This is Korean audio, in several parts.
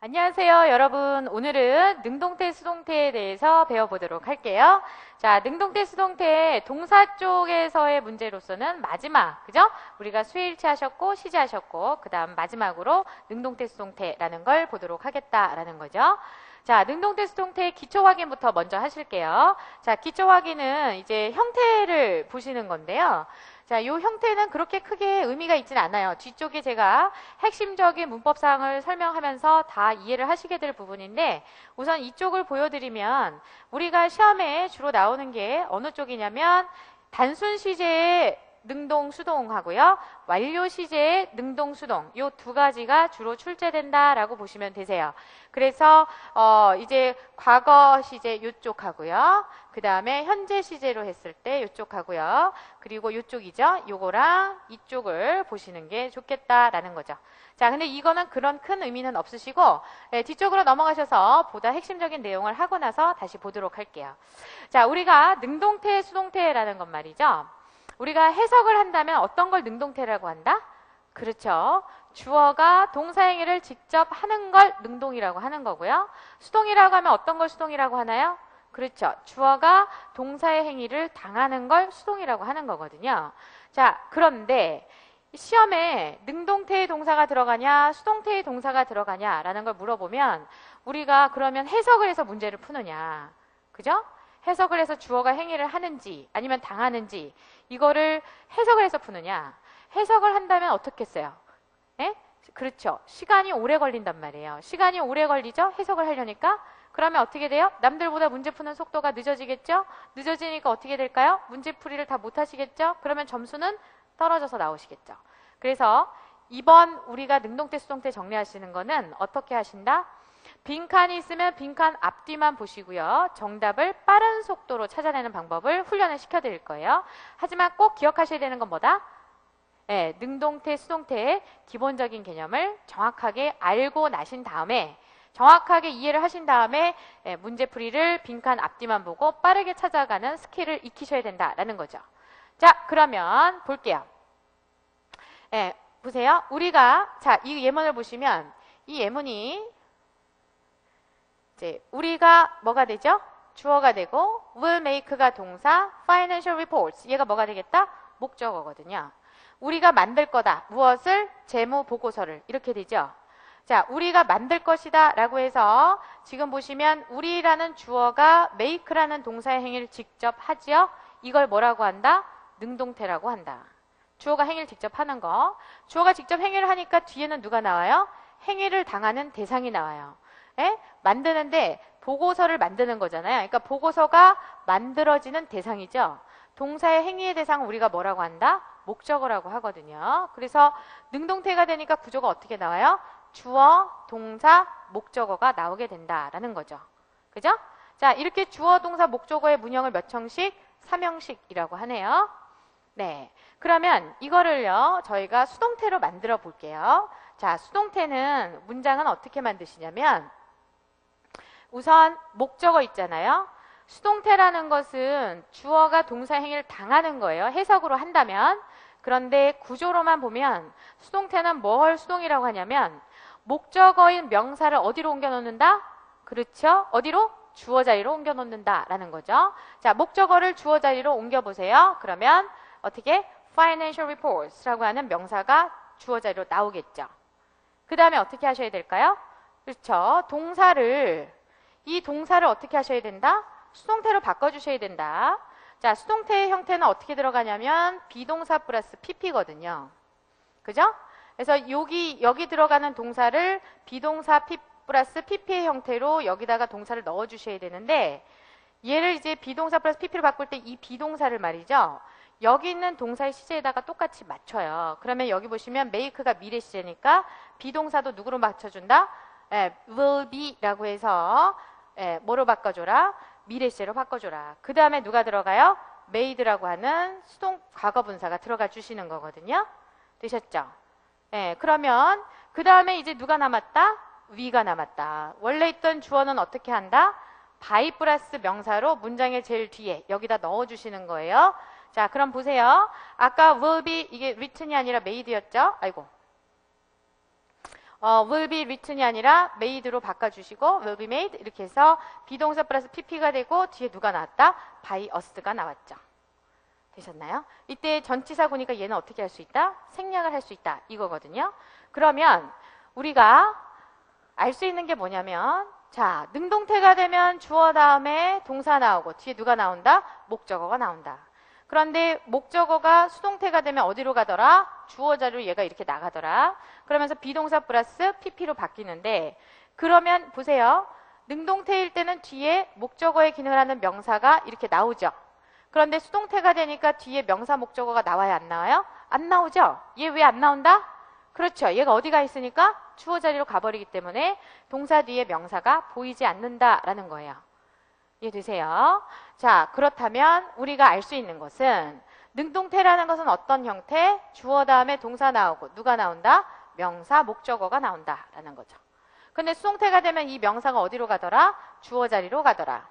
안녕하세요, 여러분. 오늘은 능동태, 수동태에 대해서 배워보도록 할게요. 자, 능동태, 수동태 동사 쪽에서의 문제로서는 마지막, 그죠? 우리가 수일치 하셨고, 시제 하셨고, 그 다음 마지막으로 능동태, 수동태라는 걸 보도록 하겠다라는 거죠. 자, 능동태, 수동태 기초 확인부터 먼저 하실게요. 자, 기초 확인은 이제 형태를 보시는 건데요. 자, 이 형태는 그렇게 크게 의미가 있지는 않아요. 뒤쪽에 제가 핵심적인 문법사항을 설명하면서 다 이해를 하시게 될 부분인데, 우선 이쪽을 보여드리면 우리가 시험에 주로 나오는 게 어느 쪽이냐면 단순 시제의 능동, 수동하고요. 완료 시제의 능동, 수동 이 두 가지가 주로 출제된다라고 보시면 되세요. 그래서 이제 과거 시제 이쪽 하고요. 그 다음에 현재 시제로 했을 때 이쪽 하고요. 그리고 이쪽이죠. 요거랑 이쪽을 보시는 게 좋겠다라는 거죠. 자, 근데 이거는 그런 큰 의미는 없으시고 뒤쪽으로 넘어가셔서 보다 핵심적인 내용을 하고 나서 다시 보도록 할게요. 자, 우리가 능동태, 수동태라는 건 말이죠. 우리가 해석을 한다면 어떤 걸 능동태라고 한다? 그렇죠. 주어가 동사행위를 직접 하는 걸 능동이라고 하는 거고요. 수동이라고 하면 어떤 걸 수동이라고 하나요? 그렇죠. 주어가 동사의 행위를 당하는 걸 수동이라고 하는 거거든요. 자, 그런데 시험에 능동태의 동사가 들어가냐, 수동태의 동사가 들어가냐라는 걸 물어보면 우리가 그러면 해석을 해서 문제를 푸느냐. 그죠? 해석을 해서 주어가 행위를 하는지 아니면 당하는지 이거를 해석을 해서 푸느냐. 해석을 한다면 어떻겠어요? 예? 그렇죠. 시간이 오래 걸린단 말이에요. 시간이 오래 걸리죠? 해석을 하려니까. 그러면 어떻게 돼요? 남들보다 문제 푸는 속도가 늦어지겠죠? 늦어지니까 어떻게 될까요? 문제풀이를 다 못하시겠죠? 그러면 점수는 떨어져서 나오시겠죠. 그래서 이번 우리가 능동태, 수동태 정리하시는 거는 어떻게 하신다? 빈칸이 있으면 빈칸 앞뒤만 보시고요. 정답을 빠른 속도로 찾아내는 방법을 훈련을 시켜드릴 거예요. 하지만 꼭 기억하셔야 되는 건 뭐다? 네, 능동태, 수동태의 기본적인 개념을 정확하게 알고 나신 다음에 정확하게 이해를 하신 다음에 문제풀이를 빈칸 앞뒤만 보고 빠르게 찾아가는 스킬을 익히셔야 된다라는 거죠. 자, 그러면 볼게요. 보세요. 우리가 자, 이 예문을 보시면 이 예문이 이제 우리가 뭐가 되죠? 주어가 되고 will make가 동사, financial reports 얘가 뭐가 되겠다? 목적어거든요. 우리가 만들 거다. 무엇을? 재무 보고서를. 이렇게 되죠. 자, 우리가 만들 것이다 라고 해서 지금 보시면 우리라는 주어가 make라는 동사의 행위를 직접 하지요. 이걸 뭐라고 한다? 능동태라고 한다. 주어가 행위를 직접 하는 거. 주어가 직접 행위를 하니까 뒤에는 누가 나와요? 행위를 당하는 대상이 나와요. 만드는데 보고서를 만드는 거잖아요. 그러니까 보고서가 만들어지는 대상이죠. 동사의 행위의 대상은 우리가 뭐라고 한다? 목적어라고 하거든요. 그래서 능동태가 되니까 구조가 어떻게 나와요? 주어, 동사, 목적어가 나오게 된다라는 거죠. 그죠? 자, 이렇게 주어, 동사, 목적어의 문형을 몇 형식? 3형식이라고 하네요. 네. 그러면 이거를요, 저희가 수동태로 만들어 볼게요. 자, 수동태는 문장은 어떻게 만드시냐면 우선 목적어 있잖아요. 수동태라는 것은 주어가 동사 행위를 당하는 거예요. 해석으로 한다면. 그런데 구조로만 보면 수동태는 뭘 수동이라고 하냐면 목적어인 명사를 어디로 옮겨 놓는다? 그렇죠. 어디로? 주어 자리로 옮겨 놓는다라는 거죠. 자, 목적어를 주어 자리로 옮겨 보세요. 그러면 어떻게? financial reports라고 하는 명사가 주어 자리로 나오겠죠. 그 다음에 어떻게 하셔야 될까요? 그렇죠. 이 동사를 어떻게 하셔야 된다? 수동태로 바꿔주셔야 된다. 자, 수동태의 형태는 어떻게 들어가냐면 비동사 플러스 pp거든요. 그죠? 그래서 여기 들어가는 동사를 비동사 p 플러스 pp의 형태로 여기다가 동사를 넣어주셔야 되는데 얘를 이제 비동사 플러스 pp로 바꿀 때 이 비동사를 말이죠. 여기 있는 동사의 시제에다가 똑같이 맞춰요. 그러면 여기 보시면 make가 미래 시제니까 비동사도 누구로 맞춰준다? will be라고 해서 뭐로 바꿔줘라? 미래 시제로 바꿔줘라. 그 다음에 누가 들어가요? made라고 하는 수동 과거 분사가 들어가 주시는 거거든요. 되셨죠? 그러면 그 다음에 이제 누가 남았다? we가 남았다. 원래 있던 주어는 어떻게 한다? by 플러스 명사로 문장의 제일 뒤에 여기다 넣어주시는 거예요. 자, 그럼 보세요. 아까 will be 이게 written이 아니라 made였죠? 아이고. will be written이 아니라 made로 바꿔주시고 will be made 이렇게 해서 비동사 플러스 pp가 되고 뒤에 누가 나왔다? by us가 나왔죠. 되셨나요? 이때 전치사 보니까 얘는 어떻게 할 수 있다? 생략을 할 수 있다. 이거거든요. 그러면 우리가 알 수 있는 게 뭐냐면 자, 능동태가 되면 주어 다음에 동사 나오고 뒤에 누가 나온다? 목적어가 나온다. 그런데 목적어가 수동태가 되면 어디로 가더라? 주어 자리로 얘가 이렇게 나가더라. 그러면서 비동사 플러스 pp로 바뀌는데 그러면 보세요. 능동태일 때는 뒤에 목적어의 기능을 하는 명사가 이렇게 나오죠. 그런데 수동태가 되니까 뒤에 명사 목적어가 나와요? 안 나와요? 안 나오죠? 얘 왜 안 나온다? 그렇죠. 얘가 어디가 있으니까 주어 자리로 가버리기 때문에 동사 뒤에 명사가 보이지 않는다라는 거예요. 이해되세요? 자, 그렇다면 우리가 알 수 있는 것은 능동태라는 것은 어떤 형태? 주어 다음에 동사 나오고 누가 나온다? 명사, 목적어가 나온다라는 거죠. 근데 수동태가 되면 이 명사가 어디로 가더라? 주어 자리로 가더라.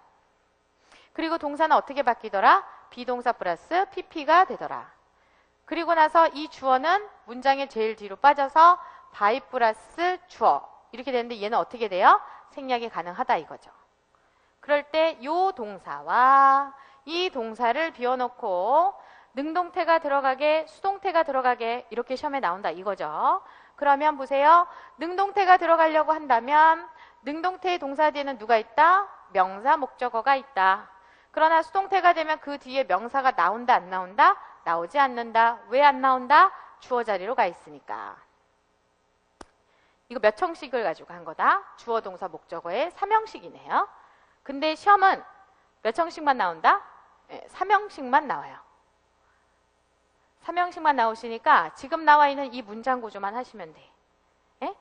그리고 동사는 어떻게 바뀌더라? 비동사 플러스 pp가 되더라. 그리고 나서 이 주어는 문장의 제일 뒤로 빠져서 by 플러스 주어 이렇게 되는데 얘는 어떻게 돼요? 생략이 가능하다 이거죠. 그럴 때 이 동사와 이 동사를 비워놓고 능동태가 들어가게 수동태가 들어가게 이렇게 시험에 나온다 이거죠. 그러면 보세요. 능동태가 들어가려고 한다면 능동태의 동사 뒤에는 누가 있다? 명사 목적어가 있다. 그러나 수동태가 되면 그 뒤에 명사가 나온다 안 나온다? 나오지 않는다. 왜 안 나온다? 주어 자리로 가 있으니까. 이거 몇 형식을 가지고 한 거다? 주어 동사 목적어의 3형식이네요. 근데 시험은 몇 형식만 나온다? 네, 3형식만 나와요. 3형식만 나오시니까 지금 나와 있는 이 문장 구조만 하시면 돼. 예?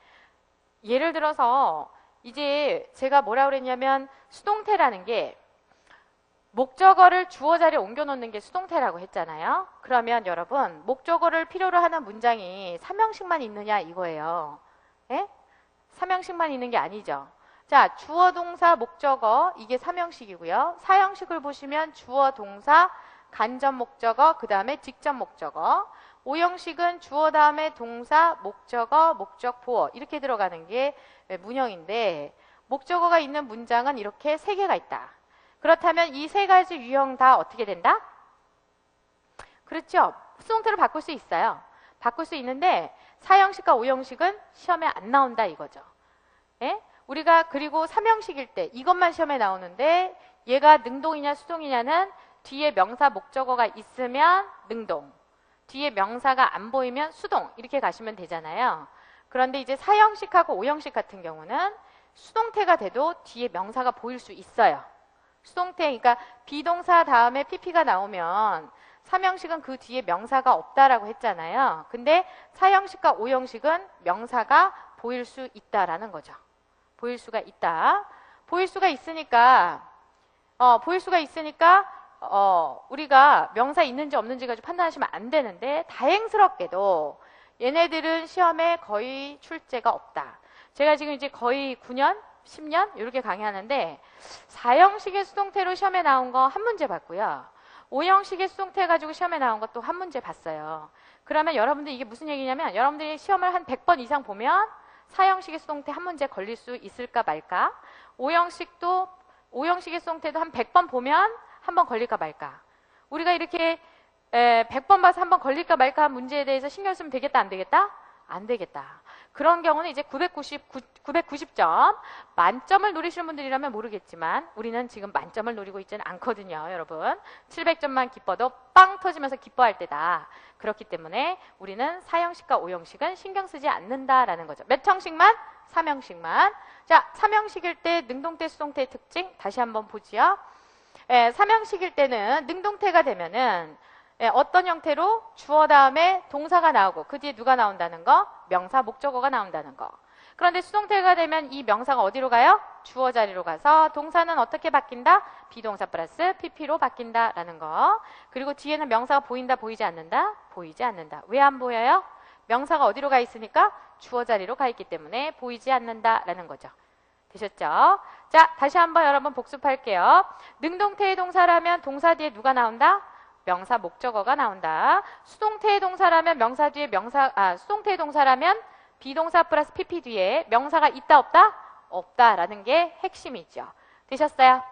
예를 들어서 이제 제가 뭐라 그랬냐면 수동태라는 게 목적어를 주어 자리에 옮겨 놓는 게 수동태라고 했잖아요. 그러면 여러분 목적어를 필요로 하는 문장이 3형식만 있느냐 이거예요. 예? 3형식만 있는 게 아니죠. 자, 주어 동사 목적어 이게 3형식이고요. 4형식을 보시면 주어 동사 간접 목적어 그 다음에 직접 목적어 5형식은 주어 다음에 동사 목적어 목적 보어 이렇게 들어가는 게 문형인데 목적어가 있는 문장은 이렇게 3개가 있다. 그렇다면 이 3가지 유형 다 어떻게 된다? 그렇죠. 수동태로 바꿀 수 있어요. 바꿀 수 있는데 4형식과 5형식은 시험에 안 나온다 이거죠. 예? 우리가 그리고 3형식일 때 이것만 시험에 나오는데 얘가 능동이냐 수동이냐는 뒤에 명사 목적어가 있으면 능동, 뒤에 명사가 안 보이면 수동 이렇게 가시면 되잖아요. 그런데 이제 4형식하고 5형식 같은 경우는 수동태가 돼도 뒤에 명사가 보일 수 있어요. 수동태, 그러니까 비동사 다음에 pp가 나오면 3형식은 그 뒤에 명사가 없다라고 했잖아요. 근데 4형식과 5형식은 명사가 보일 수 있다라는 거죠. 보일 수가 있다. 보일 수가 있으니까 우리가 명사 있는지 없는지 가지고 판단하시면 안 되는데 다행스럽게도 얘네들은 시험에 거의 출제가 없다. 제가 지금 이제 거의 9년, 10년 이렇게 강의하는데 4형식의 수동태로 시험에 나온 거 한 문제 봤고요. 5형식의 수동태 가지고 시험에 나온 것도 한 문제 봤어요. 그러면 여러분들 이게 무슨 얘기냐면 여러분들이 시험을 한 100번 이상 보면 4형식의 수동태 한 문제 걸릴 수 있을까 말까? 5형식의 수동태도 한 100번 보면 한 번 걸릴까 말까? 우리가 이렇게 100번 봐서 한 번 걸릴까 말까 한 문제에 대해서 신경 쓰면 되겠다 안 되겠다? 안 되겠다. 그런 경우는 이제 990점 만점을 노리시는 분들이라면 모르겠지만 우리는 지금 만점을 노리고 있지는 않거든요. 여러분 700점만 기뻐도 빵 터지면서 기뻐할 때다. 그렇기 때문에 우리는 4형식과 5형식은 신경 쓰지 않는다라는 거죠. 몇 형식만? 3형식만. 자, 3형식일 때 능동태 수동태의 특징 다시 한번 보지요. 3형식일 때는 능동태가 되면은 어떤 형태로 주어 다음에 동사가 나오고 그 뒤에 누가 나온다는 거? 명사, 목적어가 나온다는 거. 그런데 수동태가 되면 이 명사가 어디로 가요? 주어 자리로 가서 동사는 어떻게 바뀐다? 비동사 플러스 pp로 바뀐다라는 거. 그리고 뒤에는 명사가 보인다, 보이지 않는다? 보이지 않는다. 왜 안 보여요? 명사가 어디로 가 있으니까? 주어 자리로 가 있기 때문에 보이지 않는다라는 거죠. 되셨죠? 자, 다시 한번 여러분 복습할게요. 능동태의 동사라면 동사 뒤에 누가 나온다? 명사 목적어가 나온다. 수동태의 동사라면 명사 뒤에 수동태의 동사라면 비동사 플러스 PP 뒤에 명사가 있다 없다? 없다라는 게 핵심이죠. 되셨어요?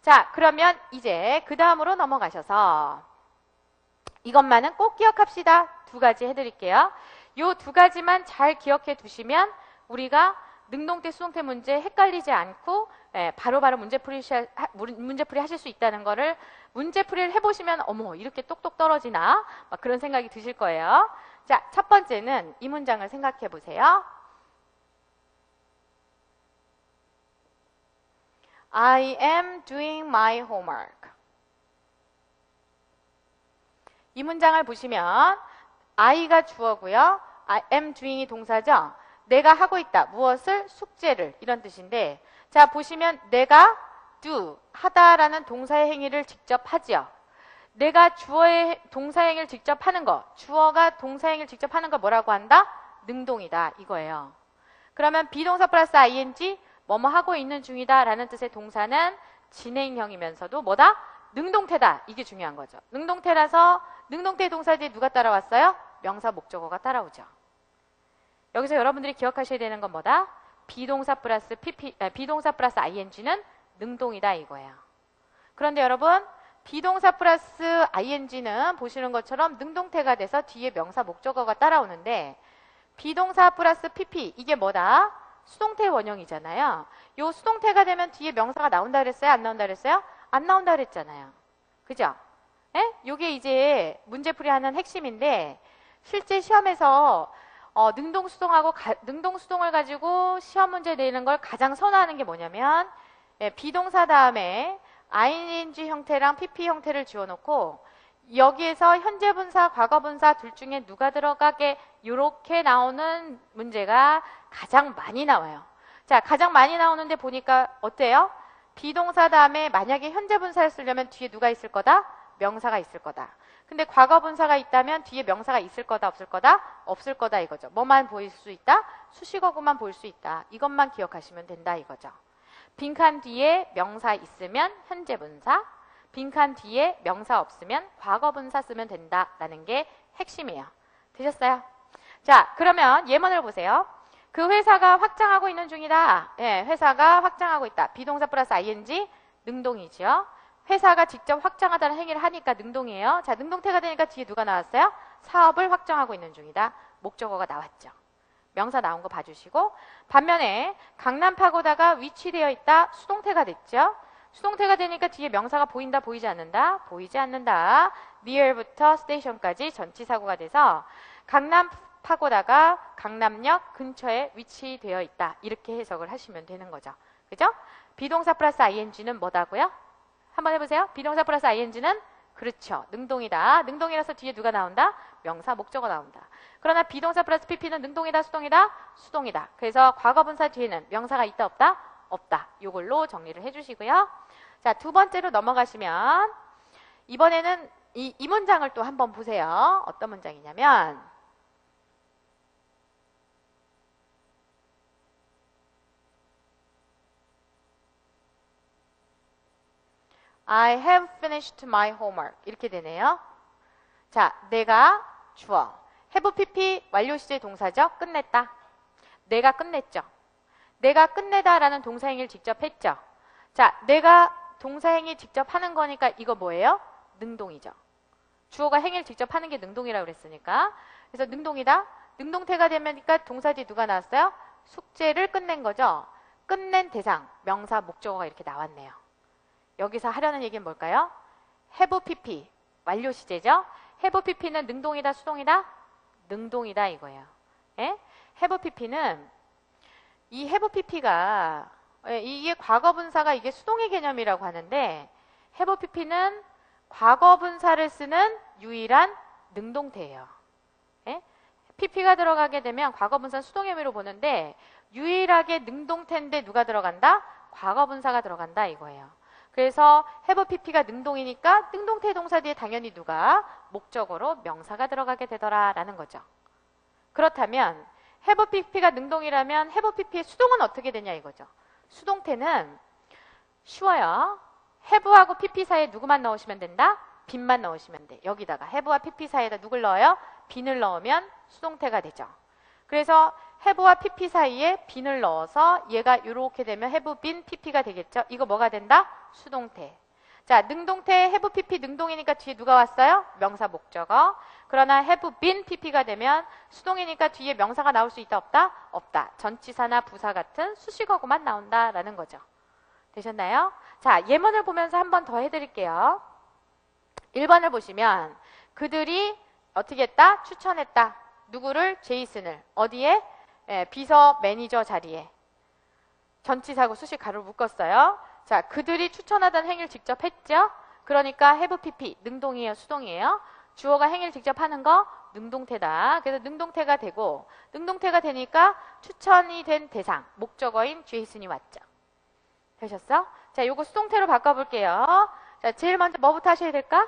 자, 그러면 이제 그 다음으로 넘어가셔서 이것만은 꼭 기억합시다. 두 가지 해드릴게요. 요 두 가지만 잘 기억해 두시면 우리가 능동태, 수동태 문제 헷갈리지 않고 바로바로 문제풀이 하실 수 있다는 거를 문제풀이를 해보시면 어머 이렇게 똑똑 떨어지나? 막 그런 생각이 드실 거예요. 자, 첫 번째는 이 문장을 생각해 보세요. I am doing my homework. 이 문장을 보시면 I가 주어고요. I am doing이 동사죠. 내가 하고 있다. 무엇을? 숙제를. 이런 뜻인데 자 보시면 내가 do, 하다라는 동사의 행위를 직접 하지요. 내가 주어의 동사행위를 직접 하는 거, 주어가 동사행위를 직접 하는 거 뭐라고 한다? 능동이다. 이거예요. 그러면 비동사 플러스 ing, 뭐뭐 하고 있는 중이다 라는 뜻의 동사는 진행형이면서도 뭐다? 능동태다. 이게 중요한 거죠. 능동태라서 능동태 동사 뒤에 누가 따라왔어요? 명사 목적어가 따라오죠. 여기서 여러분들이 기억하셔야 되는 건 뭐다? 비동사 플러스 비동사 플러스 ing는 능동이다 이거예요. 그런데 여러분 비동사 플러스 ing는 보시는 것처럼 능동태가 돼서 뒤에 명사 목적어가 따라오는데 비동사 플러스 pp 이게 뭐다? 수동태 원형이잖아요. 요 수동태가 되면 뒤에 명사가 나온다 그랬어요? 안 나온다 그랬어요? 안 나온다 그랬잖아요. 그죠? 예? 요게 이제 문제풀이하는 핵심인데 실제 시험에서 능동수동하고 능동수동을 가지고 시험 문제 내는 걸 가장 선호하는 게 뭐냐면 비동사 다음에 ing 형태랑 pp 형태를 지워놓고 여기에서 현재분사, 과거분사 둘 중에 누가 들어가게 이렇게 나오는 문제가 가장 많이 나와요. 자, 가장 많이 나오는데 보니까 어때요? 비동사 다음에 만약에 현재분사를 쓰려면 뒤에 누가 있을 거다? 명사가 있을 거다. 근데 과거분사가 있다면 뒤에 명사가 있을 거다, 없을 거다? 없을 거다 이거죠. 뭐만 보일 수 있다? 수식어구만 보일 수 있다. 이것만 기억하시면 된다 이거죠. 빈칸 뒤에 명사 있으면 현재분사, 빈칸 뒤에 명사 없으면 과거분사 쓰면 된다라는 게 핵심이에요. 되셨어요? 자, 그러면 예문을 보세요. 그 회사가 확장하고 있는 중이다. 예, 회사가 확장하고 있다. 비동사 플러스 ing 능동이죠. 회사가 직접 확장하다는 행위를 하니까 능동이에요. 자, 능동태가 되니까 뒤에 누가 나왔어요? 사업을 확장하고 있는 중이다. 목적어가 나왔죠. 명사 나온 거 봐주시고 반면에 강남 파고다가 위치되어 있다. 수동태가 됐죠. 수동태가 되니까 뒤에 명사가 보인다, 보이지 않는다? 보이지 않는다. near부터 station까지 전치사구가 돼서 강남 파고다가 강남역 근처에 위치되어 있다. 이렇게 해석을 하시면 되는 거죠. 그죠? 비동사 플러스 ing는 뭐다고요? 한번 해보세요. 비동사 플러스 ing는 그렇죠. 능동이다. 능동이라서 뒤에 누가 나온다? 명사, 목적어 나온다. 그러나 비동사 플러스 pp는 능동이다, 수동이다? 수동이다. 그래서 과거분사 뒤에는 명사가 있다, 없다? 없다. 이걸로 정리를 해주시고요. 자, 두 번째로 넘어가시면 이번에는 이 문장을 또 한번 보세요. 어떤 문장이냐면 I have finished my homework. 이렇게 되네요. 자, 내가 주어. have pp 완료 시제 동사죠. 끝냈다. 내가 끝냈죠. 내가 끝내다라는 동사행위를 직접 했죠. 자, 내가 동사행위 직접 하는 거니까 이거 뭐예요? 능동이죠. 주어가 행위를 직접 하는 게 능동이라고 그랬으니까. 그래서 능동이다. 능동태가 되니까 동사 뒤에 누가 나왔어요? 숙제를 끝낸 거죠. 끝낸 대상, 명사, 목적어가 이렇게 나왔네요. 여기서 하려는 얘기는 뭘까요? have pp, 완료 시제죠. have pp는 능동이다, 수동이다? 능동이다 이거예요. 예? have pp는 이 have pp가 이게 과거분사가 이게 수동의 개념이라고 하는데 have pp는 과거분사를 쓰는 유일한 능동태예요. 예? pp가 들어가게 되면 과거분사 수동의 의미로 보는데 유일하게 능동태인데 누가 들어간다? 과거분사가 들어간다 이거예요. 그래서 have pp가 능동이니까 능동태 동사 뒤에 당연히 누가 목적어로 명사가 들어가게 되더라라는 거죠. 그렇다면 have pp가 능동이라면 have pp의 수동은 어떻게 되냐 이거죠. 수동태는 쉬워요. have하고 pp 사이에 누구만 넣으시면 된다? 빈만 넣으시면 돼. 여기다가 have와 pp 사이에다 누굴 넣어요? 빈을 넣으면 수동태가 되죠. 그래서 have와 pp 사이에 bean을 넣어서 얘가 이렇게 되면 have been pp가 되겠죠. 이거 뭐가 된다? 수동태. 자, 능동태 have pp 능동이니까 뒤에 누가 왔어요? 명사 목적어. 그러나 have been pp가 되면 수동이니까 뒤에 명사가 나올 수 있다 없다? 없다. 전치사나 부사 같은 수식어구만 나온다라는 거죠. 되셨나요? 자, 예문을 보면서 한 번 더 해드릴게요. 1번을 보시면 그들이 어떻게 했다? 추천했다. 누구를? 제이슨을. 어디에? 비서 매니저 자리에. 전치사고 수식 가로 묶었어요. 자, 그들이 추천하던 행위를 직접 했죠? 그러니까 have pp, 능동이에요? 수동이에요? 주어가 행위를 직접 하는 거 능동태다. 그래서 능동태가 되고 능동태가 되니까 추천이 된 대상, 목적어인 제이슨이 왔죠. 되셨어? 자, 요거 수동태로 바꿔볼게요. 자, 제일 먼저 뭐부터 하셔야 될까?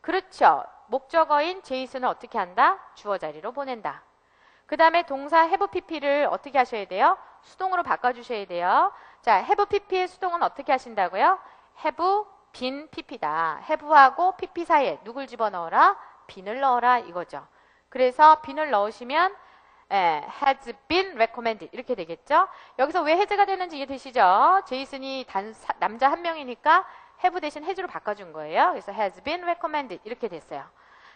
그렇죠. 목적어인 제이슨을 어떻게 한다? 주어 자리로 보낸다. 그 다음에 동사 have pp를 어떻게 하셔야 돼요? 수동으로 바꿔주셔야 돼요. 자, have pp의 수동은 어떻게 하신다고요? have been pp다. have하고 pp 사이에 누굴 집어넣어라? bean을 넣어라 이거죠. 그래서 bean을 넣으시면 has been recommended 이렇게 되겠죠. 여기서 왜 has가 되는지 이해되시죠? 제이슨이 남자 한 명이니까 have 대신 has로 바꿔준 거예요. 그래서 has been recommended 이렇게 됐어요.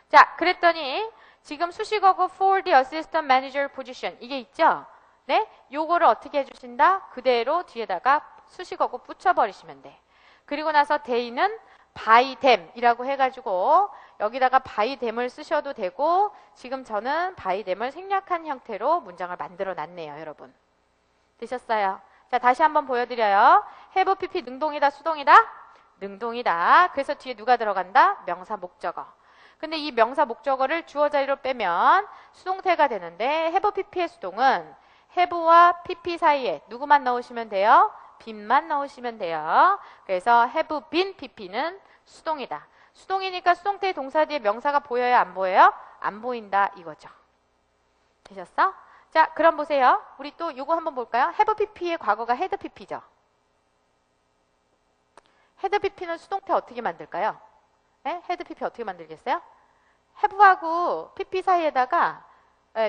자, 그랬더니 지금 수식어고 for the assistant manager position 이게 있죠? 네, 요거를 어떻게 해주신다? 그대로 뒤에다가 수식어고 붙여버리시면 돼. 그리고 나서 they는 by them 이라고 해가지고 여기다가 by them을 쓰셔도 되고 지금 저는 by them을 생략한 형태로 문장을 만들어 놨네요, 여러분. 되셨어요? 자, 다시 한번 보여드려요. have pp 능동이다, 수동이다? 능동이다. 그래서 뒤에 누가 들어간다? 명사 목적어. 근데 이 명사 목적어를 주어 자리로 빼면 수동태가 되는데 have pp의 수동은 have와 pp 사이에 누구만 넣으시면 돼요? bean만 넣으시면 돼요. 그래서 have been pp는 수동이다. 수동이니까 수동태의 동사 뒤에 명사가 보여요? 안 보여요? 안 보인다 이거죠. 되셨어? 자, 그럼 보세요. 우리 또 요거 한번 볼까요? have pp의 과거가 had pp죠. had pp는 수동태 어떻게 만들까요? 네? had pp 어떻게 만들겠어요? have하고 pp 사이에다가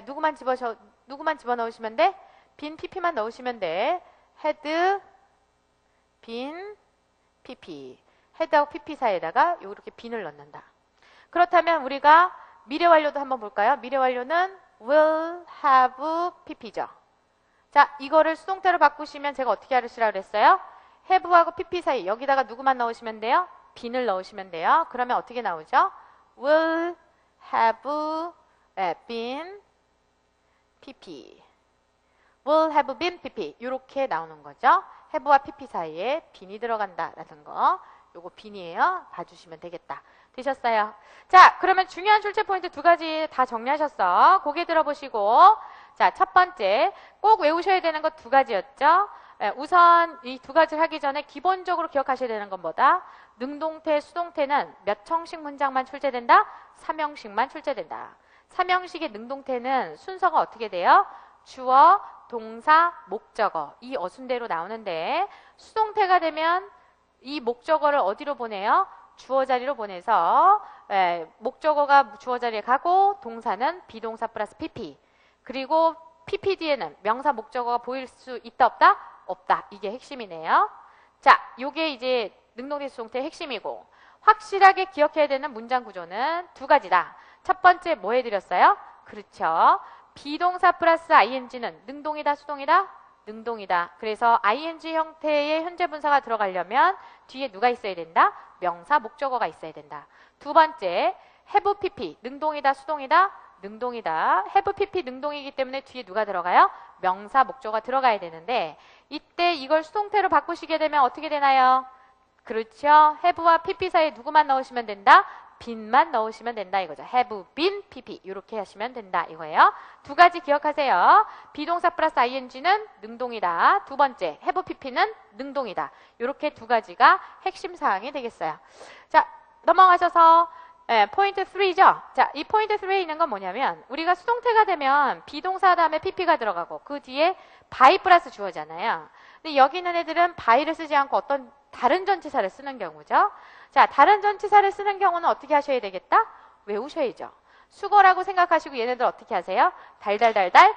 누구만 집어넣으시면 돼? been pp만 넣으시면 돼. had been pp. head하고 pp 사이에다가 이렇게 bean을 넣는다. 그렇다면 우리가 미래 완료도 한번 볼까요? 미래 완료는 will have pp죠. 자, 이거를 수동태로 바꾸시면 제가 어떻게 하시라고 그랬어요? have하고 pp 사이 여기다가 누구만 넣으시면 돼요? bean을 넣으시면 돼요. 그러면 어떻게 나오죠? will have been pp. will have been pp. 이렇게 나오는 거죠. have와 pp 사이에 bean이 들어간다라는 거. 요거 bean이에요. 봐주시면 되겠다. 되셨어요? 자, 그러면 중요한 출제 포인트 두 가지 다 정리하셨어. 고개 들어보시고. 자, 첫 번째 꼭 외우셔야 되는 것 두 가지였죠. 우선 이 두 가지를 하기 전에 기본적으로 기억하셔야 되는 건 뭐다? 능동태, 수동태는 몇 형식 문장만 출제된다? 3형식만 출제된다. 3형식의 능동태는 순서가 어떻게 돼요? 주어, 동사, 목적어 이 어순대로 나오는데 수동태가 되면 이 목적어를 어디로 보내요? 주어 자리로 보내서 목적어가 주어 자리에 가고 동사는 비동사 플러스 pp 그리고 pp 뒤에는 명사 목적어가 보일 수 있다 없다? 없다. 이게 핵심이네요. 자, 요게 이제 능동태 수동태의 핵심이고 확실하게 기억해야 되는 문장 구조는 두 가지다. 첫 번째 뭐 해드렸어요? 그렇죠. 비동사 플러스 ing는 능동이다 수동이다? 능동이다. 그래서 ing 형태의 현재 분사가 들어가려면 뒤에 누가 있어야 된다? 명사 목적어가 있어야 된다. 두 번째 have pp 능동이다 수동이다? 능동이다. have pp 능동이기 때문에 뒤에 누가 들어가요? 명사 목적어가 들어가야 되는데 이때 이걸 수동태로 바꾸시게 되면 어떻게 되나요? 그렇죠. have와 pp 사이에 누구만 넣으시면 된다? bean만 넣으시면 된다 이거죠. have been pp 이렇게 하시면 된다 이거예요. 두 가지 기억하세요. 비동사 플러스 ing는 능동이다. 두 번째 have pp는 능동이다. 이렇게 두 가지가 핵심 사항이 되겠어요. 자, 넘어가셔서 포인트 3죠. 자, 이 포인트 3에 있는 건 뭐냐면 우리가 수동태가 되면 비동사 다음에 pp가 들어가고 그 뒤에 by 플러스 주어잖아요. 근데 여기 있는 애들은 by를 쓰지 않고 어떤 다른 전치사를 쓰는 경우죠. 자, 다른 전치사를 쓰는 경우는 어떻게 하셔야 되겠다? 외우셔야죠. 수거라고 생각하시고 얘네들 어떻게 하세요? 달달달달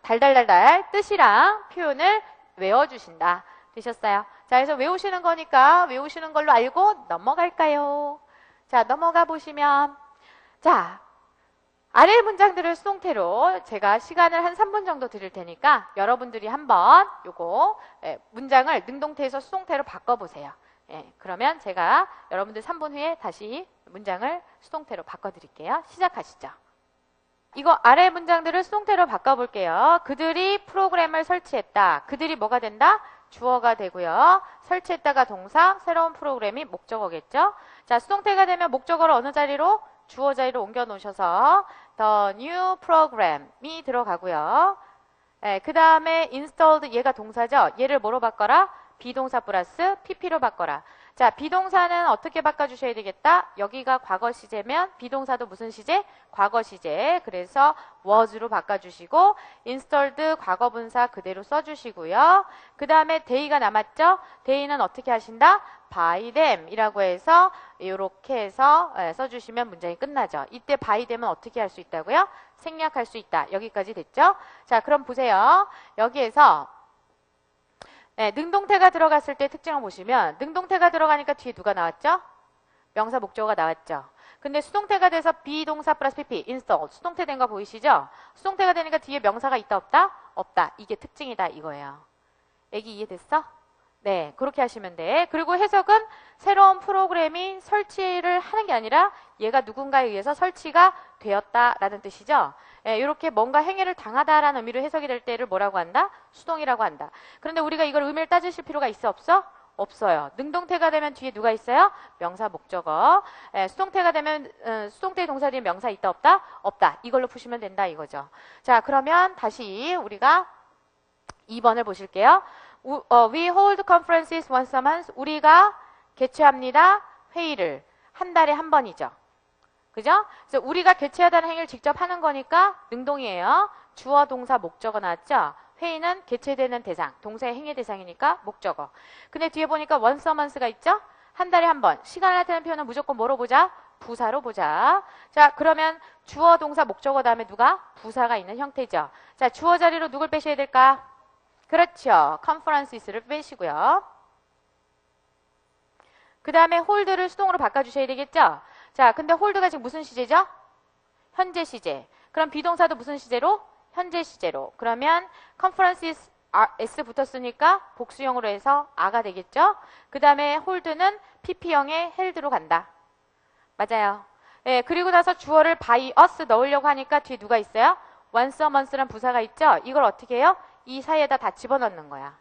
달달달달 뜻이랑 표현을 외워주신다. 되셨어요? 자, 그래서 외우시는 거니까 외우시는 걸로 알고 넘어갈까요? 자, 넘어가 보시면 자, 아래 문장들을 수동태로 제가 시간을 한 3분 정도 드릴 테니까 여러분들이 한번 요거 문장을 능동태에서 수동태로 바꿔보세요. 그러면 제가 여러분들 3분 후에 다시 문장을 수동태로 바꿔드릴게요. 시작하시죠. 이거 아래 문장들을 수동태로 바꿔볼게요. 그들이 프로그램을 설치했다. 그들이 뭐가 된다? 주어가 되고요. 설치했다가 동사, 새로운 프로그램이 목적어겠죠. 자, 수동태가 되면 목적어를 어느 자리로? 주어 자리로 옮겨 놓으셔서 the new program이 들어가고요. 그 다음에 installed 얘가 동사죠. 얘를 뭐로 바꿔라? 비동사 플러스 pp로 바꿔라. 자, 비동사는 어떻게 바꿔주셔야 되겠다? 여기가 과거 시제면 비동사도 무슨 시제? 과거 시제. 그래서 was로 바꿔주시고 installed 과거 분사 그대로 써주시고요. 그 다음에 day가 남았죠? day는 어떻게 하신다? by them 이라고 해서 이렇게 해서 써주시면 문장이 끝나죠. 이때 by them은 어떻게 할 수 있다고요? 생략할 수 있다. 여기까지 됐죠? 자, 그럼 보세요. 여기에서 능동태가 들어갔을 때 특징을 보시면 능동태가 들어가니까 뒤에 누가 나왔죠? 명사 목적어가 나왔죠. 근데 수동태가 돼서 비동사 플러스 pp, install, 수동태 된 거 보이시죠? 수동태가 되니까 뒤에 명사가 있다 없다? 없다. 이게 특징이다 이거예요. 애기 이해됐어? 네, 그렇게 하시면 돼. 그리고 해석은 새로운 프로그램이 설치를 하는 게 아니라 얘가 누군가에 의해서 설치가 되었다라는 뜻이죠. 이렇게 뭔가 행위를 당하다라는 의미로 해석이 될 때를 뭐라고 한다? 수동이라고 한다. 그런데 우리가 이걸 의미를 따지실 필요가 있어 없어? 없어요. 능동태가 되면 뒤에 누가 있어요? 명사 목적어. 수동태가 되면 수동태 동사 뒤에 명사 있다 없다? 없다. 이걸로 푸시면 된다 이거죠. 자, 그러면 다시 우리가 2번을 보실게요. We hold conferences once a month. 우리가 개최합니다. 회의를 한 달에 한 번이죠. 그죠? 그래서 우리가 개최하다는 행위를 직접 하는 거니까 능동이에요. 주어, 동사, 목적어 나왔죠? 회의는 개최되는 대상, 동사의 행위 대상이니까 목적어. 근데 뒤에 보니까 once a month가 있죠? 한 달에 한 번. 시간을 나타내는 표현은 무조건 뭐로 보자? 부사로 보자. 자, 그러면 주어, 동사, 목적어 다음에 누가? 부사가 있는 형태죠. 자, 주어 자리로 누굴 빼셔야 될까? 그렇죠. conferences를 빼시고요. 그 다음에 hold를 수동으로 바꿔주셔야 되겠죠? 자, 근데 hold가 지금 무슨 시제죠? 현재 시제. 그럼 비동사도 무슨 시제로? 현재 시제로. 그러면 conferences s 붙었으니까 복수형으로 해서 a가 되겠죠? 그 다음에 hold는 pp형의 held로 간다. 맞아요. 예, 그리고 나서 주어를 by us 넣으려고 하니까 뒤에 누가 있어요? once a month라는 부사가 있죠? 이걸 어떻게 해요? 이 사이에다 다 집어넣는 거야.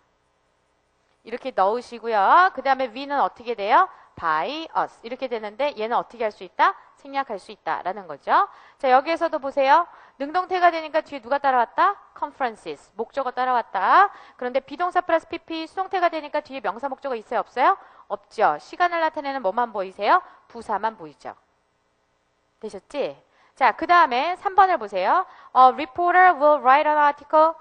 이렇게 넣으시고요. 그 다음에 we는 어떻게 돼요? by us 이렇게 되는데 얘는 어떻게 할 수 있다? 생략할 수 있다라는 거죠. 자, 여기에서도 보세요. 능동태가 되니까 뒤에 누가 따라왔다? conferences 목적어 따라왔다. 그런데 비동사 플러스 pp 수동태가 되니까 뒤에 명사 목적어 있어요? 없어요? 없죠. 시간을 나타내는 뭐만 보이세요? 부사만 보이죠. 되셨지? 자, 그 다음에 3번을 보세요. A reporter will write an article.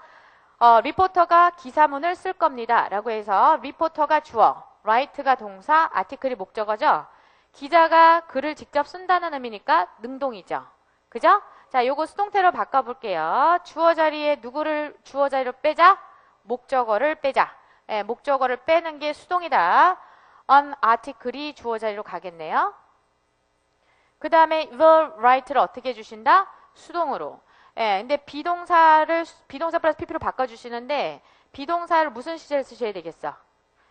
리포터가 기사문을 쓸 겁니다. 라고 해서 리포터가 주어, write가 동사, article이 목적어죠. 기자가 글을 직접 쓴다는 의미니까 능동이죠. 그죠? 자, 요거 수동태로 바꿔볼게요. 주어 자리에 누구를 주어 자리로 빼자? 목적어를 빼자. 목적어를 빼는 게 수동이다. an article이 주어 자리로 가겠네요. 그 다음에 will write를 어떻게 해주신다? 수동으로. 근데 비동사 플러스 pp로 바꿔주시는데 비동사를 무슨 시제를 쓰셔야 되겠어?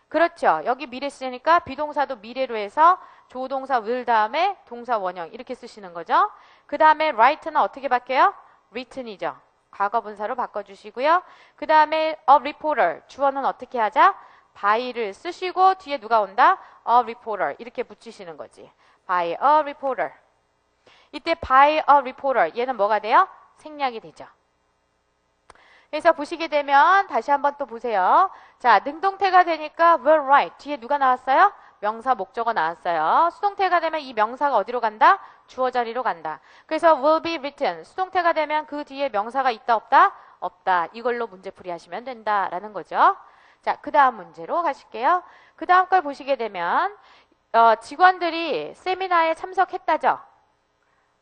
그렇죠. 여기 미래 시제니까 비동사도 미래로 해서 조동사 will 다음에 동사 원형 이렇게 쓰시는 거죠. 그 다음에 write는 어떻게 바뀌어요? written이죠. 과거 분사로 바꿔주시고요. 그 다음에 a reporter 주어는 어떻게 하자? by를 쓰시고 뒤에 누가 온다? a reporter 이렇게 붙이시는 거지. by a reporter. 이때 by a reporter 얘는 뭐가 돼요? 생략이 되죠. 그래서 보시게 되면 다시 한번 또 보세요. 자, 능동태가 되니까 will write 뒤에 누가 나왔어요? 명사 목적어 나왔어요. 수동태가 되면 이 명사가 어디로 간다? 주어 자리로 간다. 그래서 will be written 수동태가 되면 그 뒤에 명사가 있다 없다? 없다. 이걸로 문제풀이 하시면 된다라는 거죠. 자, 그 다음 문제로 가실게요. 그 다음 걸 보시게 되면 직원들이 세미나에 참석했다죠.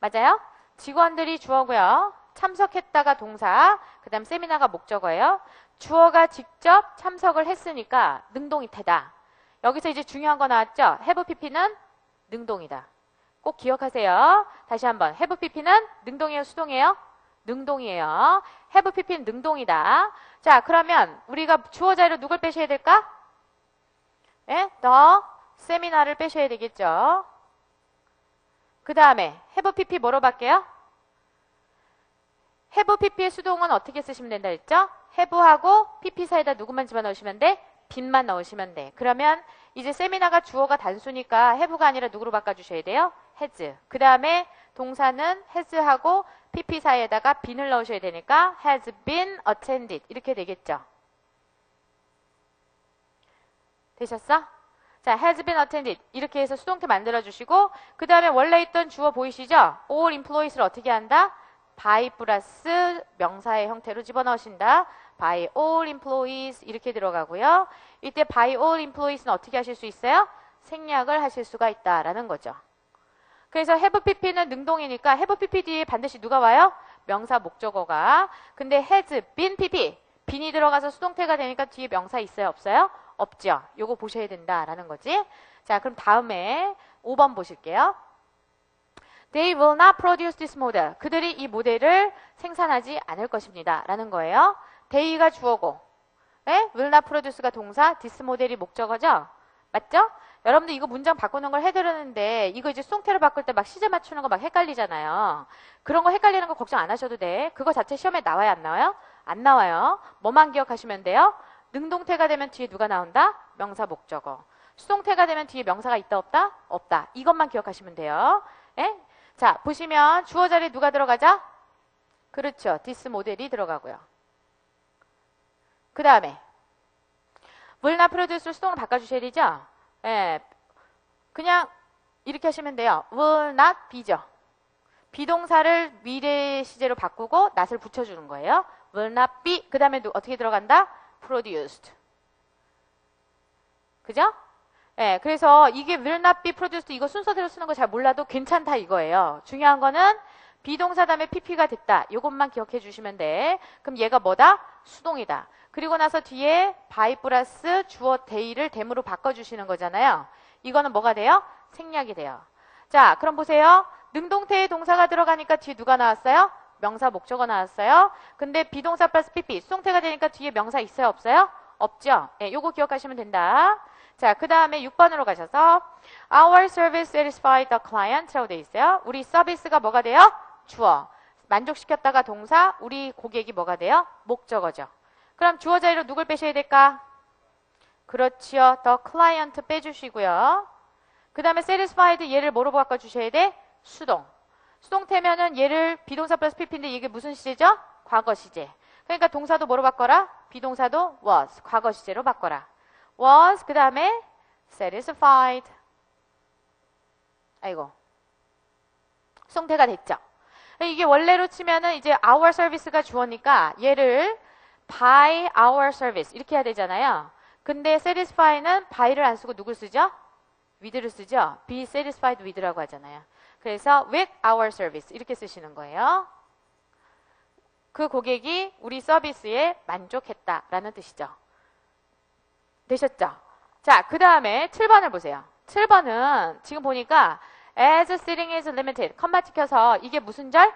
맞아요? 직원들이 주어고요. 참석했다가 동사, 그 다음 세미나가 목적어예요. 주어가 직접 참석을 했으니까 능동이태다. 여기서 이제 중요한 거 나왔죠? have pp는 능동이다. 꼭 기억하세요. 다시 한번. have pp는 능동이에요? 수동이에요? 능동이에요. have pp는 능동이다. 자, 그러면 우리가 주어 자리로 누굴 빼셔야 될까? 예? the 세미나를 빼셔야 되겠죠. 그 다음에 have pp 뭐로 바뀌어요? have pp의 수동은 어떻게 쓰시면 된다 했죠? have하고 pp 사이에다 누구만 집어넣으시면 돼? 빈만 넣으시면 돼. 그러면 이제 세미나가 주어가 단수니까 have가 아니라 누구로 바꿔주셔야 돼요? has. 그 다음에 동사는 has하고 pp 사이에다가 빈을 넣으셔야 되니까 has been attended 이렇게 되겠죠. 되셨어? 자, has been attended 이렇게 해서 수동태 만들어주시고 그 다음에 원래 있던 주어 보이시죠? all employees를 어떻게 한다? by 플러스 명사의 형태로 집어넣으신다. by all employees 이렇게 들어가고요. 이때 by all employees는 어떻게 하실 수 있어요? 생략을 하실 수가 있다라는 거죠. 그래서 have pp는 능동이니까 have pp 뒤에 반드시 누가 와요? 명사 목적어가. 근데 has been pp 빈이 들어가서 수동태가 되니까 뒤에 명사 있어요? 없어요? 없죠. 요거 보셔야 된다라는 거지. 자, 그럼 다음에 5번 보실게요. They will not produce this model. 그들이 이 모델을 생산하지 않을 것입니다. 라는 거예요. they가 주어고, 네? will not produce가 동사, this 모델이 목적어죠? 맞죠? 여러분들 이거 문장 바꾸는 걸 해드렸는데 이거 이제 수동태로 바꿀 때 막 시제 맞추는 거 막 헷갈리잖아요. 그런 거 헷갈리는 거 걱정 안 하셔도 돼. 그거 자체 시험에 나와요? 안 나와요? 안 나와요. 뭐만 기억하시면 돼요? 능동태가 되면 뒤에 누가 나온다? 명사 목적어. 수동태가 되면 뒤에 명사가 있다 없다? 없다. 이것만 기억하시면 돼요. 예? 자, 보시면 주어 자리에 누가 들어가자? 그렇죠. this 모델이 들어가고요. 그 다음에 will not produce를 수동으로 바꿔주셔야 되죠? 예. 그냥 이렇게 하시면 돼요. will not be죠. 비동사를 미래 시제로 바꾸고 not을 붙여주는 거예요. will not be. 그 다음에 어떻게 들어간다? produced. 그죠? 예, 그래서 이게 will not be produced 이거 순서대로 쓰는 거 잘 몰라도 괜찮다 이거예요. 중요한 거는 비동사 다음에 pp가 됐다. 이것만 기억해 주시면 돼. 그럼 얘가 뭐다? 수동이다. 그리고 나서 뒤에 by 플러스 주어 they를 them으로 바꿔주시는 거잖아요. 이거는 뭐가 돼요? 생략이 돼요. 자, 그럼 보세요. 능동태에 동사가 들어가니까 뒤에 누가 나왔어요? 명사 목적어 나왔어요. 근데 비동사 플러스 pp 수동태가 되니까 뒤에 명사 있어요? 없어요? 없죠? 예, 요거 기억하시면 된다. 자, 그 다음에 6번으로 가셔서 Our service satisfied the client라고 되어 있어요. 우리 서비스가 뭐가 돼요? 주어. 만족시켰다가 동사, 우리 고객이 뭐가 돼요? 목적어죠. 그럼 주어 자리로 누굴 빼셔야 될까? 그렇지요. the client 빼주시고요. 그 다음에 satisfied 얘를 뭐로 바꿔주셔야 돼? 수동. 수동태면은 얘를 비동사 플러스 pp인데 이게 무슨 시제죠? 과거 시제. 그러니까 동사도 뭐로 바꿔라? 비동사도 was, 과거 시제로 바꿔라. was, 그 다음에 satisfied. 아이고. 수동태가 됐죠. 이게 원래로 치면은 이제 our service가 주어니까 얘를 by our service 이렇게 해야 되잖아요. 근데 satisfy는 by를 안 쓰고 누굴 쓰죠? with를 쓰죠. be satisfied with라고 하잖아요. 그래서 with our service 이렇게 쓰시는 거예요. 그 고객이 우리 서비스에 만족했다라는 뜻이죠. 되셨죠? 자, 그 다음에 7번을 보세요. 7번은 지금 보니까 as sitting is limited 컴마 찍혀서 이게 무슨 절?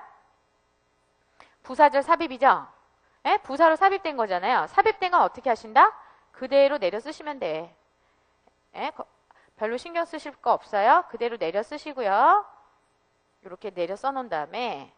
부사절 삽입이죠? 예? 부사로 삽입된 거잖아요. 삽입된 건 어떻게 하신다? 그대로 내려 쓰시면 돼. 예? 별로 신경 쓰실 거 없어요. 그대로 내려 쓰시고요. 이렇게 내려 써놓은 다음에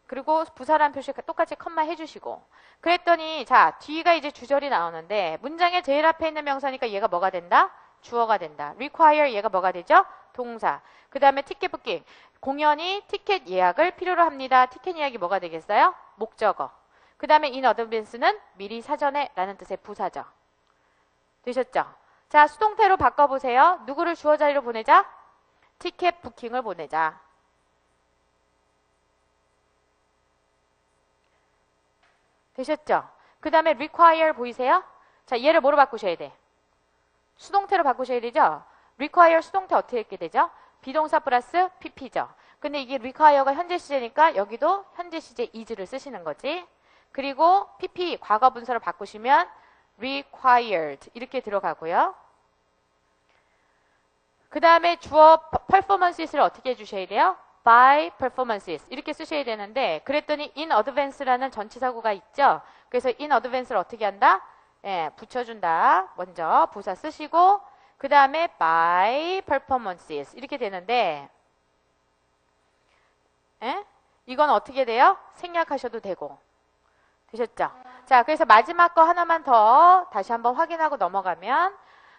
그리고 부사라는 표시 똑같이 컴마 해주시고 그랬더니 자 뒤가 이제 주절이 나오는데 문장의 제일 앞에 있는 명사니까 얘가 뭐가 된다? 주어가 된다. require 얘가 뭐가 되죠? 동사. 그 다음에 티켓 부킹. 공연히 티켓 예약을 필요로 합니다. 티켓 예약이 뭐가 되겠어요? 목적어. 그 다음에 in advance는 미리 사전에 라는 뜻의 부사죠. 되셨죠? 자 수동태로 바꿔보세요. 누구를 주어 자리로 보내자? 티켓 부킹을 보내자. 되셨죠? 그 다음에 require 보이세요? 자 얘를 뭐로 바꾸셔야 돼? 수동태로 바꾸셔야 되죠? require 수동태 어떻게 읽게 되죠? 비동사 플러스 pp죠. 근데 이게 require가 현재 시제니까 여기도 현재 시제 is를 쓰시는 거지. 그리고 PP 과거 분사로 바꾸시면 required 이렇게 들어가고요. 그 다음에 주어 performances를 어떻게 해주셔야 돼요? by performances 이렇게 쓰셔야 되는데 그랬더니 in advance라는 전치사구가 있죠. 그래서 in advance를 어떻게 한다? 예, 붙여준다. 먼저 부사 쓰시고 그 다음에 by performances 이렇게 되는데 예? 이건 어떻게 돼요? 생략하셔도 되고 되셨죠? 자, 그래서 마지막 거 하나만 더 다시 한번 확인하고 넘어가면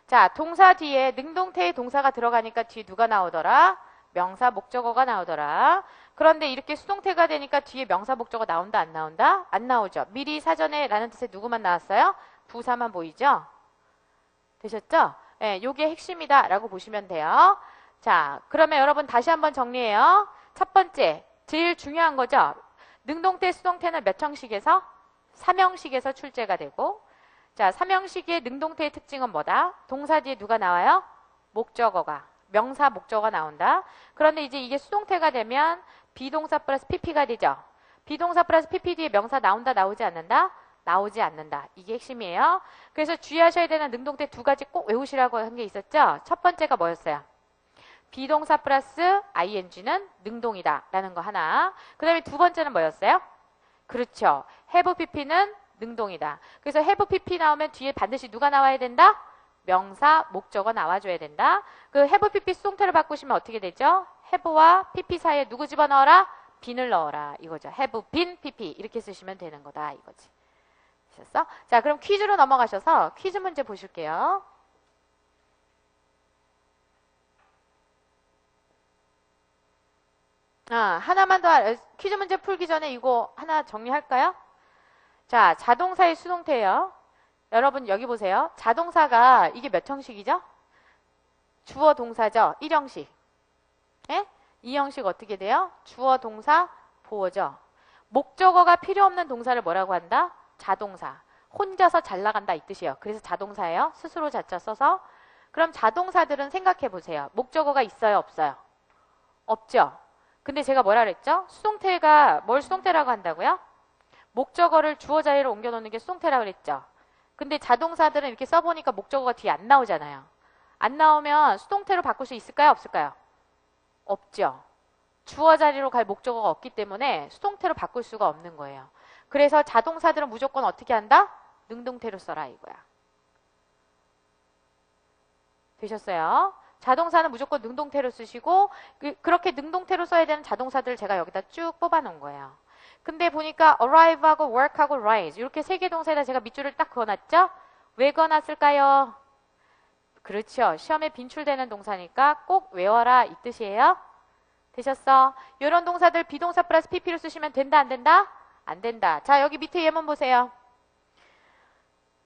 자, 동사 뒤에 능동태의 동사가 들어가니까 뒤에 누가 나오더라? 명사 목적어가 나오더라. 그런데 이렇게 수동태가 되니까 뒤에 명사 목적어 나온다 안 나온다? 안 나오죠. 미리 사전에 라는 뜻의 누구만 나왔어요? 부사만 보이죠? 되셨죠? 예, 요게 핵심이다 라고 보시면 돼요. 자, 그러면 여러분 다시 한번 정리해요. 첫 번째, 제일 중요한 거죠. 능동태, 수동태는 몇 형식에서? 3형식에서 출제가 되고 자, 3형식의 능동태의 특징은 뭐다? 동사 뒤에 누가 나와요? 목적어가. 명사 목적어가 나온다. 그런데 이제 이게 수동태가 되면 비동사 플러스 PP가 되죠. 비동사 플러스 PP 뒤에 명사 나온다, 나오지 않는다? 나오지 않는다. 이게 핵심이에요. 그래서 주의하셔야 되는 능동태 두 가지 꼭 외우시라고 한 게 있었죠? 첫 번째가 뭐였어요? 비동사 플러스 ing는 능동이다 라는 거 하나. 그 다음에 두 번째는 뭐였어요? 그렇죠. have pp는 능동이다. 그래서 have pp 나오면 뒤에 반드시 누가 나와야 된다? 명사, 목적어 나와줘야 된다. 그 have pp 수동태로 바꾸시면 어떻게 되죠? have와 pp 사이에 누구 집어넣어라? 빈을 넣어라. 이거죠. have been pp 이렇게 쓰시면 되는 거다. 이거지. 되셨어? 자, 그럼 퀴즈로 넘어가셔서 퀴즈 문제 보실게요. 하나만 더 퀴즈 문제 풀기 전에 이거 하나 정리할까요? 자, 자동사의 수동태예요. 여러분 여기 보세요. 자동사가 이게 몇 형식이죠? 주어 동사죠. 1형식. 예? 2형식 어떻게 돼요? 주어 동사 보어죠. 목적어가 필요 없는 동사를 뭐라고 한다? 자동사. 혼자서 잘 나간다 이 뜻이에요. 그래서 자동사예요. 스스로 자자 써서. 그럼 자동사들은 생각해 보세요. 목적어가 있어요? 없어요? 없죠. 근데 제가 뭐라 그랬죠? 수동태가 뭘 수동태라고 한다고요? 목적어를 주어 자리로 옮겨놓는 게 수동태라고 그랬죠. 근데 자동사들은 이렇게 써보니까 목적어가 뒤에 안 나오잖아요. 안 나오면 수동태로 바꿀 수 있을까요? 없을까요? 없죠. 주어 자리로 갈 목적어가 없기 때문에 수동태로 바꿀 수가 없는 거예요. 그래서 자동사들은 무조건 어떻게 한다? 능동태로 써라 이거야. 되셨어요? 자동사는 무조건 능동태로 쓰시고 그렇게 능동태로 써야 되는 자동사들을 제가 여기다 쭉 뽑아놓은 거예요. 근데 보니까 arrive하고 work하고 rise 이렇게 세 개 동사에다 제가 밑줄을 딱 그어놨죠? 왜 그어놨을까요? 그렇죠. 시험에 빈출되는 동사니까 꼭 외워라 이 뜻이에요. 되셨어? 이런 동사들 비동사 플러스 pp로 쓰시면 된다 안 된다? 안 된다. 자, 여기 밑에 예문 보세요.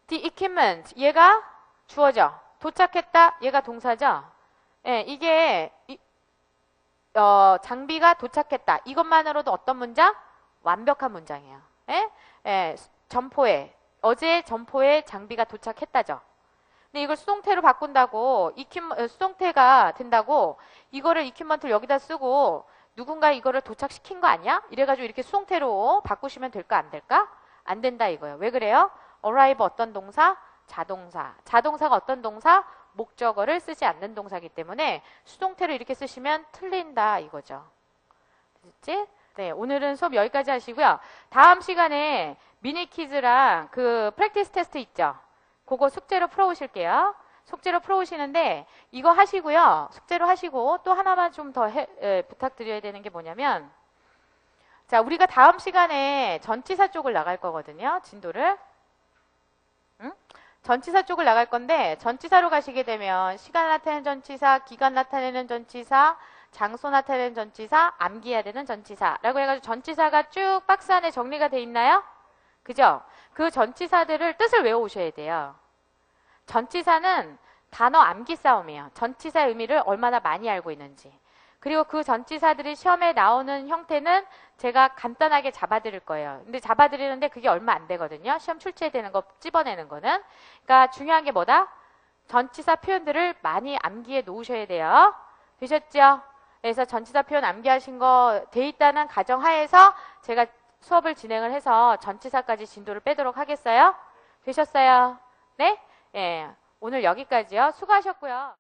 The equipment 얘가 주어죠. 도착했다 얘가 동사죠. 예, 이게 장비가 도착했다. 이것만으로도 어떤 문장? 완벽한 문장이에요. 예? 예, 점포에 어제 점포에 장비가 도착했다죠. 근데 이걸 수동태로 바꾼다고 수동태가 된다고 이거를 equipment를 여기다 쓰고 누군가 이거를 도착시킨 거 아니야? 이래가지고 이렇게 수동태로 바꾸시면 될까 안 될까? 안 된다 이거예요. 왜 그래요? arrive 어떤 동사? 자동사. 자동사가 어떤 동사? 목적어를 쓰지 않는 동사이기 때문에 수동태로 이렇게 쓰시면 틀린다 이거죠. 됐지? 네, 오늘은 수업 여기까지 하시고요. 다음 시간에 미니 퀴즈랑 그 프랙티스 테스트 있죠? 그거 숙제로 풀어오실게요. 숙제로 풀어오시는데 이거 하시고요. 숙제로 하시고 또 하나만 좀 더 부탁드려야 되는 게 뭐냐면 자, 우리가 다음 시간에 전치사 쪽을 나갈 거거든요. 진도를. 응? 전치사 쪽을 나갈 건데 전치사로 가시게 되면 시간 나타내는 전치사, 기간 나타내는 전치사, 장소 나타내는 전치사, 암기해야 되는 전치사라고 해가지고 전치사가 쭉 박스 안에 정리가 돼 있나요? 그죠? 그 전치사들을 뜻을 외워오셔야 돼요. 전치사는 단어 암기 싸움이에요. 전치사의 의미를 얼마나 많이 알고 있는지. 그리고 그 전치사들이 시험에 나오는 형태는 제가 간단하게 잡아드릴 거예요. 근데 잡아드리는데 그게 얼마 안 되거든요. 시험 출제되는 거 찝어내는 거는. 그러니까 중요한 게 뭐다? 전치사 표현들을 많이 암기해 놓으셔야 돼요. 되셨죠? 그래서 전치사 표현 암기하신 거 돼 있다는 가정하에서 제가 수업을 진행을 해서 전치사까지 진도를 빼도록 하겠어요. 되셨어요? 네? 예. 오늘 여기까지요. 수고하셨고요.